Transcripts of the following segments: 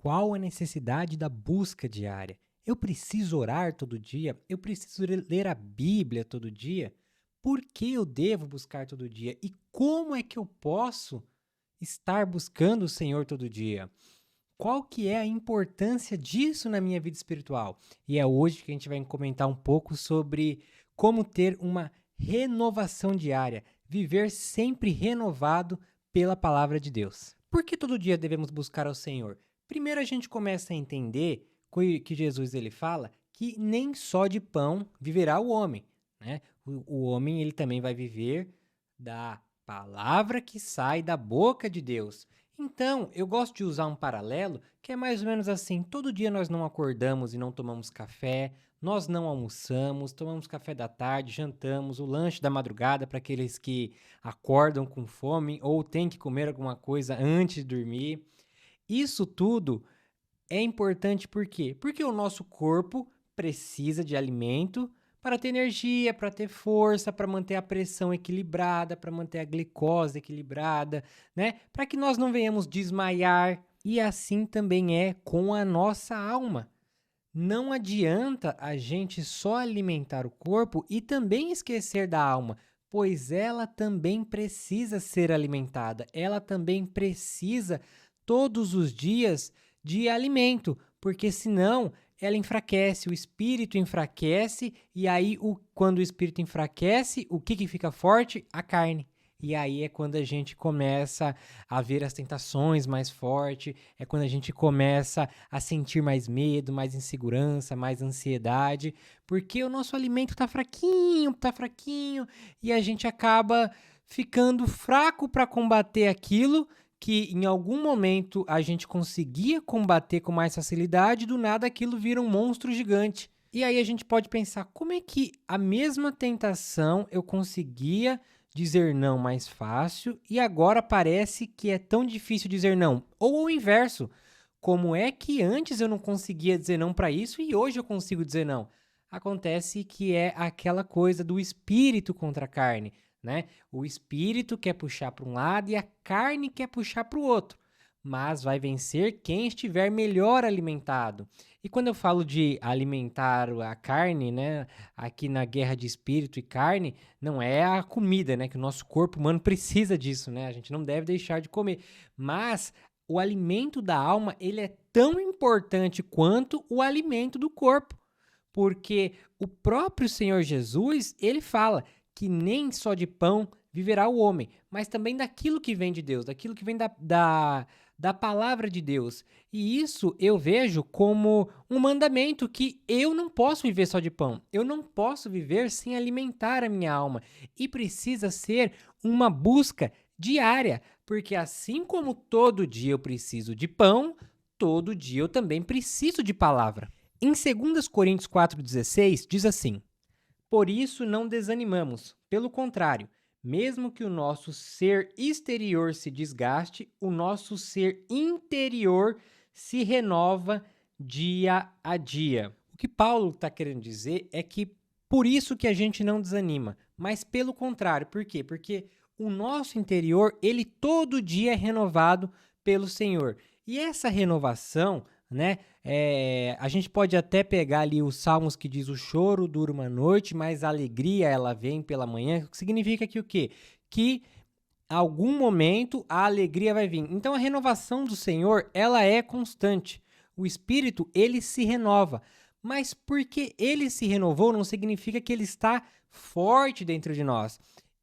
Qual a necessidade da busca diária? Eu preciso orar todo dia? Eu preciso ler a Bíblia todo dia? Por que eu devo buscar todo dia? E como é que eu posso estar buscando o Senhor todo dia? Qual que é a importância disso na minha vida espiritual? E é hoje que a gente vai comentar um pouco sobre como ter uma renovação diária, viver sempre renovado pela palavra de Deus. Por que todo dia devemos buscar ao Senhor? Primeiro a gente começa a entender que Jesus ele fala que nem só de pão viverá o homem, né? O homem ele também vai viver da palavra que sai da boca de Deus. Então, eu gosto de usar um paralelo que é mais ou menos assim: todo dia nós não acordamos e não tomamos café, nós não almoçamos, tomamos café da tarde, jantamos, o lanche da madrugada para aqueles que acordam com fome ou têm que comer alguma coisa antes de dormir. Isso tudo é importante por quê? Porque o nosso corpo precisa de alimento para ter energia, para ter força, para manter a pressão equilibrada, para manter a glicose equilibrada, né? Para que nós não venhamos desmaiar. E assim também é com a nossa alma. Não adianta a gente só alimentar o corpo e também esquecer da alma, pois ela também precisa ser alimentada, ela também precisa todos os dias de alimento, porque senão ela enfraquece, o espírito enfraquece, e aí quando o espírito enfraquece, o que fica forte? A carne. E aí é quando a gente começa a ver as tentações mais forte, é quando a gente começa a sentir mais medo, mais insegurança, mais ansiedade, porque o nosso alimento tá fraquinho, e a gente acaba ficando fraco para combater aquilo que em algum momento a gente conseguia combater com mais facilidade, do nada aquilo vira um monstro gigante. E aí a gente pode pensar, como é que a mesma tentação eu conseguia dizer não mais fácil e agora parece que é tão difícil dizer não? Ou o inverso, como é que antes eu não conseguia dizer não para isso e hoje eu consigo dizer não? Acontece que é aquela coisa do espírito contra a carne, né? O espírito quer puxar para um lado e a carne quer puxar para o outro, mas vai vencer quem estiver melhor alimentado. E quando eu falo de alimentar a carne, né, aqui na guerra de espírito e carne, não é a comida, né, que o nosso corpo humano precisa disso, né? A gente não deve deixar de comer, mas o alimento da alma, ele é tão importante quanto o alimento do corpo, porque o próprio Senhor Jesus, ele fala que nem só de pão viverá o homem, mas também daquilo que vem de Deus, daquilo que vem da palavra de Deus. E isso eu vejo como um mandamento que eu não posso viver só de pão, eu não posso viver sem alimentar a minha alma. E precisa ser uma busca diária, porque assim como todo dia eu preciso de pão, todo dia eu também preciso de palavra. Em 2 Coríntios 4,16 diz assim: por isso não desanimamos, pelo contrário, mesmo que o nosso ser exterior se desgaste, o nosso ser interior se renova dia a dia. O que Paulo está querendo dizer é que por isso que a gente não desanima, mas pelo contrário, por quê? Porque o nosso interior, ele todo dia é renovado pelo Senhor. E essa renovação, né, a gente pode até pegar ali os salmos que diz: o choro dura uma noite, mas a alegria ela vem pela manhã. Significa que o quê? Que algum momento a alegria vai vir. Então a renovação do Senhor, ela é constante. O espírito, ele se renova. Mas porque ele se renovou não significa que ele está forte dentro de nós.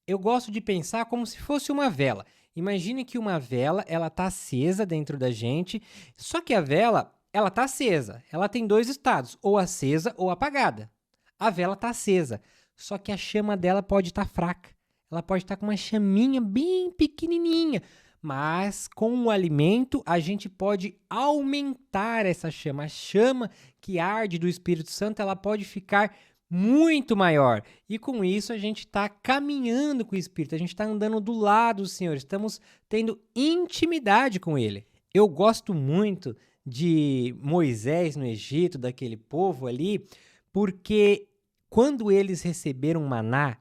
Eu gosto de pensar como se fosse uma vela. Imagine que uma vela, ela está acesa dentro da gente, só que a vela, ela está acesa. Ela tem dois estados, ou acesa ou apagada. A vela está acesa, só que a chama dela pode estar fraca. Ela pode estar com uma chaminha bem pequenininha, mas com o alimento a gente pode aumentar essa chama. A chama que arde do Espírito Santo, ela pode ficar muito maior. E com isso a gente está caminhando com o Espírito, a gente está andando do lado do Senhor, estamos tendo intimidade com Ele. Eu gosto muito de Moisés no Egito, daquele povo ali, porque quando eles receberam maná,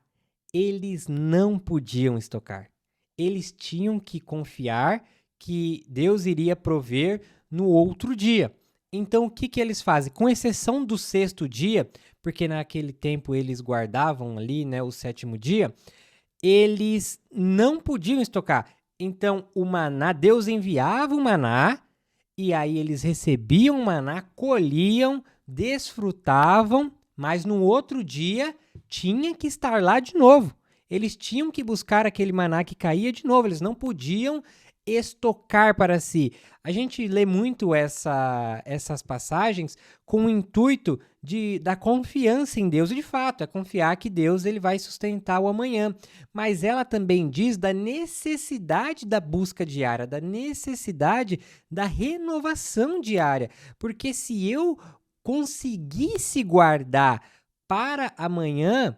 eles não podiam estocar. Eles tinham que confiar que Deus iria prover no outro dia. Então, o que que eles fazem? Com exceção do sexto dia, porque naquele tempo eles guardavam ali, né, o sétimo dia, eles não podiam estocar. Então, o maná, Deus enviava o maná, e aí eles recebiam o maná, colhiam, desfrutavam, mas no outro dia tinha que estar lá de novo. Eles tinham que buscar aquele maná que caía de novo, eles não podiam estocar para si. A gente lê muito essas passagens com o intuito da confiança em Deus, e de fato, é confiar que Deus ele vai sustentar o amanhã. Mas ela também diz da necessidade da busca diária, da necessidade da renovação diária. Porque se eu conseguisse guardar para amanhã,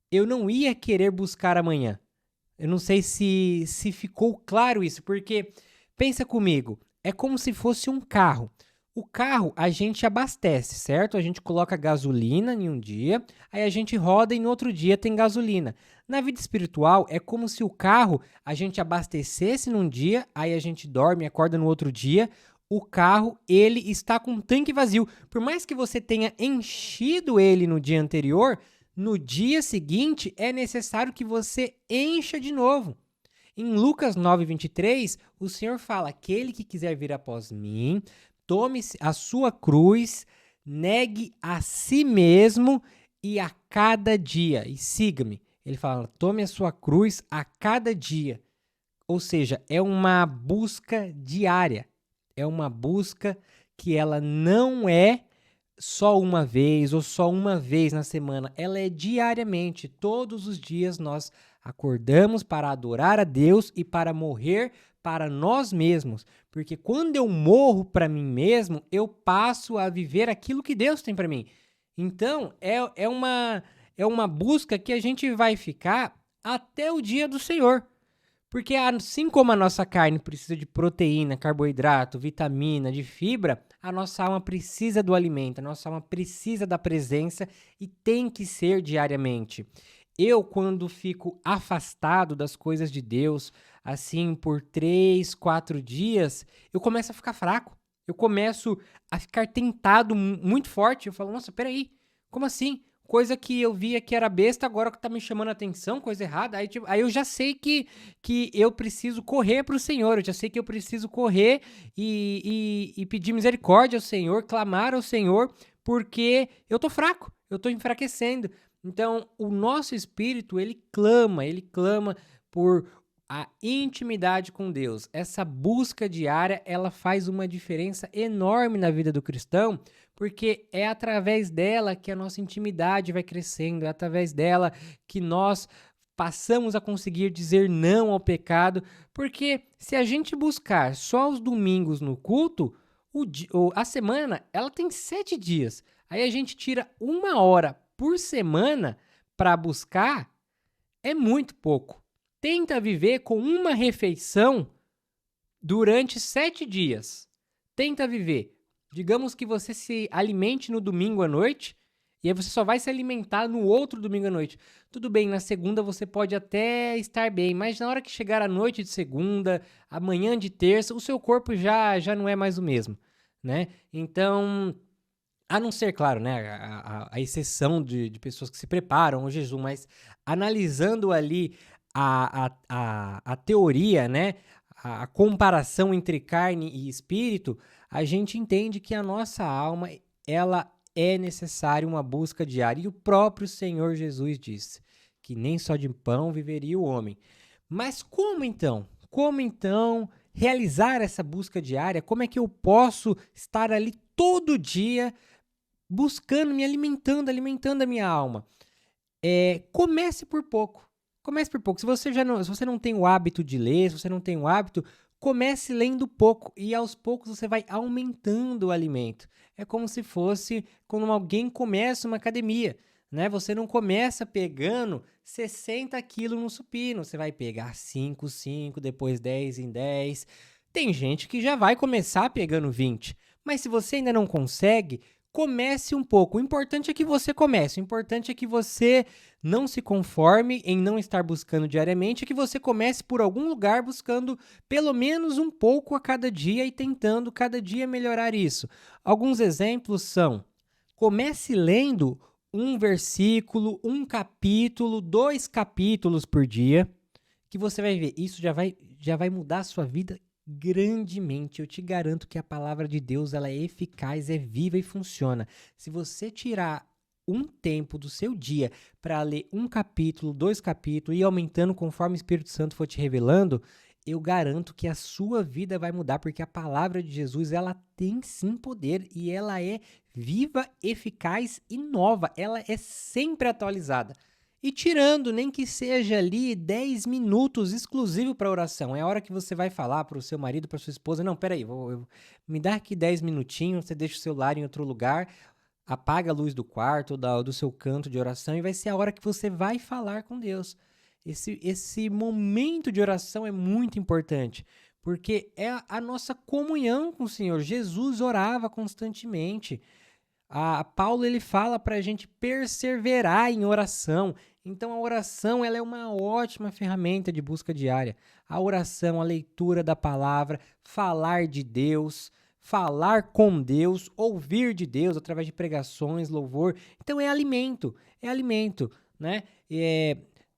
eu não ia querer buscar amanhã. Eu não sei se ficou claro isso, porque pensa comigo, é como se fosse um carro. O carro a gente abastece, certo? A gente coloca gasolina em um dia, aí a gente roda e no outro dia tem gasolina. Na vida espiritual, é como se o carro a gente abastecesse num dia, aí a gente dorme, acorda no outro dia, o carro ele está com um tanque vazio. Por mais que você tenha enchido ele no dia anterior, no dia seguinte é necessário que você encha de novo. Em Lucas 9:23, o Senhor fala: aquele que quiser vir após mim, tome a sua cruz, negue a si mesmo e a cada dia, e siga-me. Ele fala: tome a sua cruz a cada dia. Ou seja, é uma busca diária. É uma busca que ela não é só uma vez ou só uma vez na semana, ela é diariamente. Todos os dias nós acordamos para adorar a Deus e para morrer para nós mesmos, porque quando eu morro para mim mesmo, eu passo a viver aquilo que Deus tem para mim. Então, é uma busca que a gente vai ficar até o dia do Senhor. Porque assim como a nossa carne precisa de proteína, carboidrato, vitamina, de fibra, a nossa alma precisa do alimento, a nossa alma precisa da presença e tem que ser diariamente. Eu, quando fico afastado das coisas de Deus, assim, por 3, 4 dias, eu começo a ficar fraco. Eu começo a ficar tentado muito forte. Eu falo, nossa, peraí, como assim? Coisa que eu via que era besta, agora que tá me chamando a atenção, coisa errada. Aí, tipo, aí eu já sei que eu preciso correr para o Senhor, eu já sei que eu preciso correr e pedir misericórdia ao Senhor, clamar ao Senhor, porque eu tô fraco, eu tô enfraquecendo. Então, o nosso espírito, ele clama por a intimidade com Deus. Essa busca diária, ela faz uma diferença enorme na vida do cristão, porque é através dela que a nossa intimidade vai crescendo, é através dela que nós passamos a conseguir dizer não ao pecado, porque se a gente buscar só os domingos no culto, a semana ela tem 7 dias. Aí a gente tira 1 hora por semana para buscar, é muito pouco. Tenta viver com uma refeição durante 7 dias. Tenta viver. Digamos que você se alimente no domingo à noite e aí você só vai se alimentar no outro domingo à noite. Tudo bem, na segunda você pode até estar bem, mas na hora que chegar a noite de segunda, amanhã de terça, o seu corpo já não é mais o mesmo, né? Então, a não ser, claro, né, a exceção de pessoas que se preparam ao jejum, mas analisando ali a teoria, né, a comparação entre carne e espírito, a gente entende que a nossa alma, ela é necessária uma busca diária. E o próprio Senhor Jesus disse que nem só de pão viveria o homem. Mas como então? Como então realizar essa busca diária? Como é que eu posso estar ali todo dia buscando, me alimentando a minha alma? Comece por pouco. Comece por pouco. Se você não tem o hábito de ler, se você não tem o hábito, comece lendo pouco e aos poucos você vai aumentando o alimento. É como se fosse quando alguém começa uma academia, né? Você não começa pegando 60 quilos no supino, você vai pegar 5, 5, depois 10 em 10. Tem gente que já vai começar pegando 20, mas se você ainda não consegue, comece um pouco. O importante é que você comece. O importante é que você não se conforme em não estar buscando diariamente, é que você comece por algum lugar buscando pelo menos um pouco a cada dia e tentando cada dia melhorar isso. Alguns exemplos são: comece lendo um versículo, um capítulo, 2 capítulos por dia, que você vai ver, isso já vai mudar a sua vida grandemente. Eu te garanto que a palavra de Deus, ela é eficaz, é viva e funciona. Se você tirar um tempo do seu dia para ler um capítulo, 2 capítulos e ir aumentando conforme o Espírito Santo for te revelando, eu garanto que a sua vida vai mudar, porque a palavra de Jesus, ela tem sim poder e ela é viva, eficaz e nova. Ela é sempre atualizada. E tirando, nem que seja ali 10 minutos exclusivo para oração. É a hora que você vai falar para o seu marido, para sua esposa: não, peraí, me dá aqui 10 minutinhos, você deixa o celular em outro lugar, apaga a luz do quarto, do seu canto de oração, e vai ser a hora que você vai falar com Deus. Esse momento de oração é muito importante, porque é a nossa comunhão com o Senhor. Jesus orava constantemente. Paulo, ele fala para a gente perseverar em oração. Então a oração, ela é uma ótima ferramenta de busca diária. A oração, a leitura da palavra, falar de Deus, falar com Deus, ouvir de Deus através de pregações, louvor. Então é alimento, né?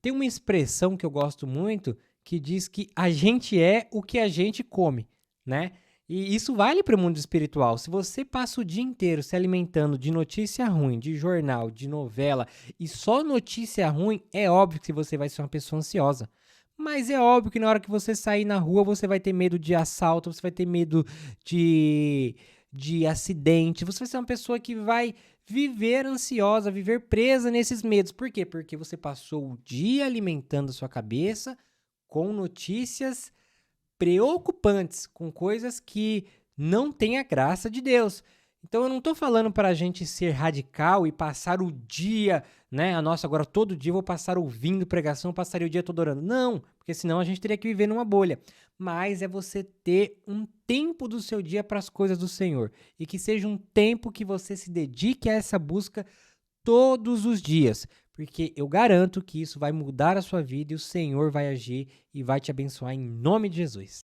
Tem uma expressão que eu gosto muito que diz que a gente é o que a gente come, né? E isso vale para o mundo espiritual. Se você passa o dia inteiro se alimentando de notícia ruim, de jornal, de novela e só notícia ruim, é óbvio que você vai ser uma pessoa ansiosa. Mas é óbvio que na hora que você sair na rua, você vai ter medo de assalto, você vai ter medo de acidente, você vai ser uma pessoa que vai viver ansiosa, viver presa nesses medos. Por quê? Porque você passou o dia alimentando a sua cabeça com notícias preocupantes, com coisas que não têm a graça de Deus. Então eu não estou falando para a gente ser radical e passar o dia, né? Nossa, agora todo dia eu vou passar ouvindo pregação, passaria o dia todo orando. Não, porque senão a gente teria que viver numa bolha. Mas é você ter um tempo do seu dia para as coisas do Senhor. E que seja um tempo que você se dedique a essa busca todos os dias. Porque eu garanto que isso vai mudar a sua vida e o Senhor vai agir e vai te abençoar em nome de Jesus.